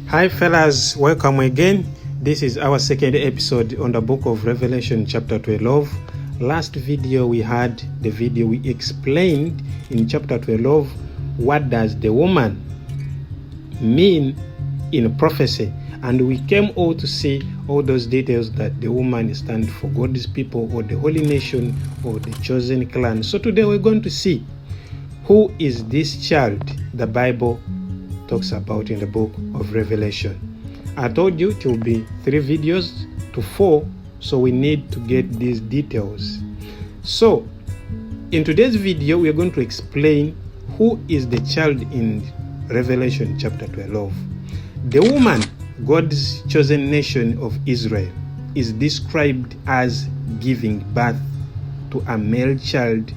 Hi fellas, welcome again. This is our second episode on the book of Revelation chapter 12. Last video we had the video we explained in chapter 12 what does the woman mean in prophecy, and we came all to see all those details that the woman stands for God's people or the holy nation or the chosen clan. So today we're going to see who is this child the Bible talks about in the book of Revelation. I told you it will be 3 videos to 4, so we need to get these details. So in today's video we are going to explain who is the child in Revelation chapter 12. The woman, God's chosen nation of Israel, is described as giving birth to a male child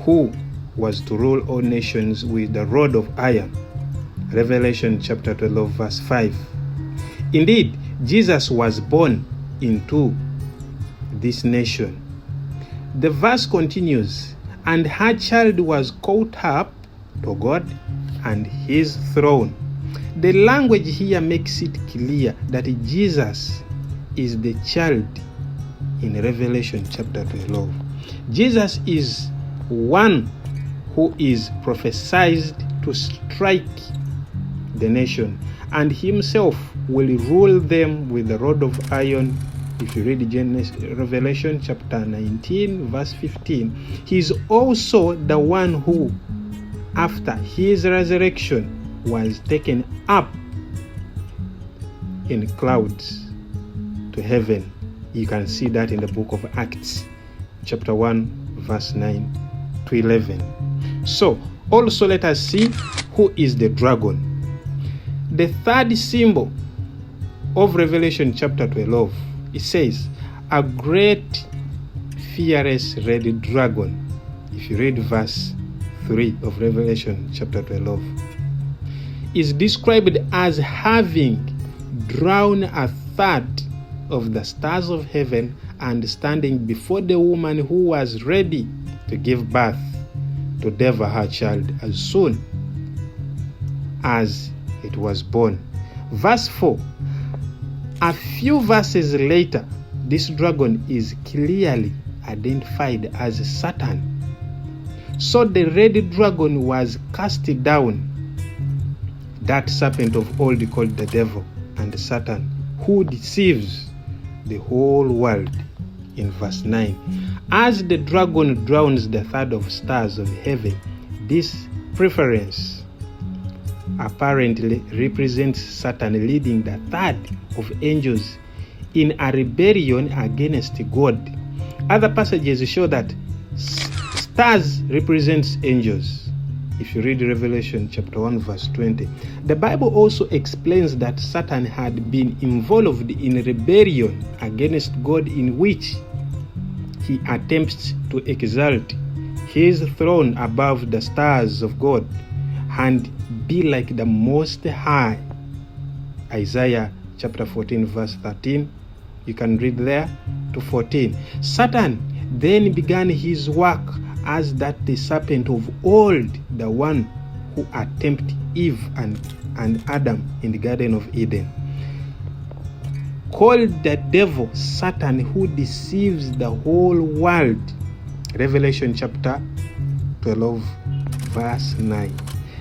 who was to rule all nations with the rod of iron. Revelation chapter 12 verse 5. Indeed, Jesus was born into this nation. The verse continues, and her child was caught up to God and his throne. The language here makes it clear that Jesus is the child in Revelation chapter 12. Jesus is one who is prophesied to strike the nation, and himself will rule them with the rod of iron. If you read Revelation chapter 19 verse 15, he is also the one who, after his resurrection, was taken up in clouds to heaven. You can see that in the book of Acts chapter 1 verse 9 to 11. So also let us see who is the dragon. The third symbol of Revelation chapter 12, it says, a great fierce red dragon. If you read verse 3 of Revelation chapter 12, is described as having drawn a third of the stars of heaven and standing before the woman who was ready to give birth to deliver her child as soon as it was born. Verse 4. A few verses later, this dragon is clearly identified as Satan. So the red dragon was cast down, that serpent of old called the devil and Satan, who deceives the whole world, in verse 9. As the dragon drowns the third of stars of heaven, this preference apparently represents Satan leading the third of angels in a rebellion against God. Other passages show that stars represents angels. If you read Revelation chapter 1 verse 20, the Bible also explains that Satan had been involved in rebellion against God, in which he attempts to exalt his throne above the stars of God and be like the Most High. Isaiah chapter 14 verse 13. You can read there to 14. Satan then began his work as that the serpent of old, the one who tempted Eve and Adam in the Garden of Eden, called the devil Satan, who deceives the whole world. Revelation chapter 12 verse 9.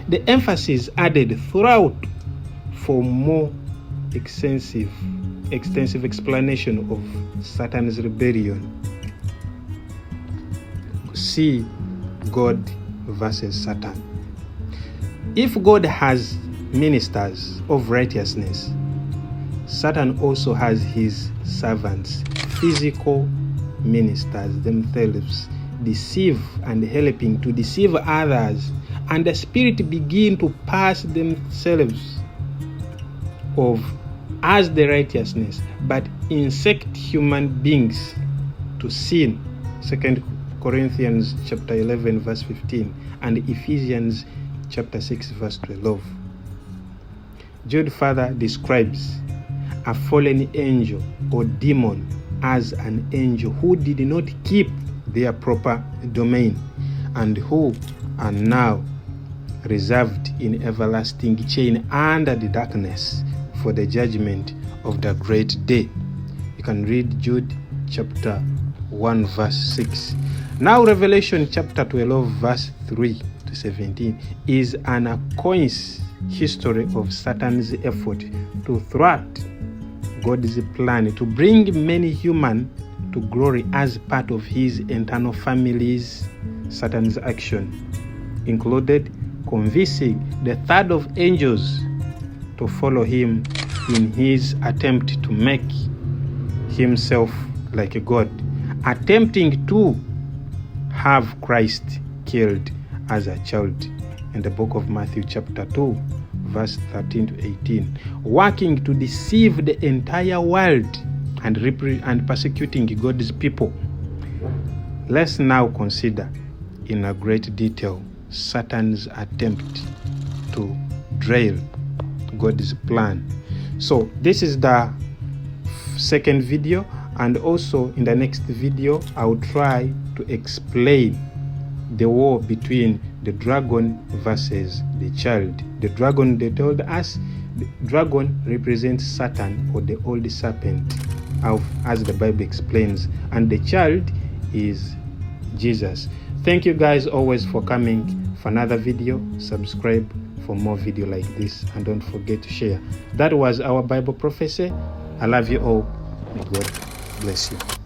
The emphasis added throughout for more extensive explanation of Satan's rebellion. See God versus Satan. If God has ministers of righteousness, Satan also has his servants, physical ministers themselves, deceive and helping to deceive others, and the spirit begin to pass themselves of as the righteousness, but insect human beings to sin. 2 Corinthians chapter 11 verse 15 and Ephesians chapter 6 verse 12. Jude further describes a fallen angel or demon as an angel who did not keep their proper domain and who are now reserved in everlasting chain under the darkness for the judgment of the great day. You can read Jude chapter 1 verse 6. Now Revelation chapter 12 verse 3 to 17 is an accounts history of Satan's effort to thwart God's plan to bring many humans to glory as part of his eternal family's. Satan's action included convincing the third of angels to follow him in his attempt to make himself like a god, attempting to have Christ killed as a child in the book of Matthew chapter 2 verse 13 to 18, working to deceive the entire world and persecuting God's people. Let's now consider in a great detail Satan's attempt to derail God's plan. So this is the second video, and also in the next video I'll try to explain the war between the dragon versus the child. The dragon, they told us, the dragon represents Satan, or the old serpent, as the Bible explains, and the child is Jesus. Thank you guys always for coming for another video. Subscribe for more video like this, and don't forget to share. That was our Bible prophecy. I love you all. May God bless you.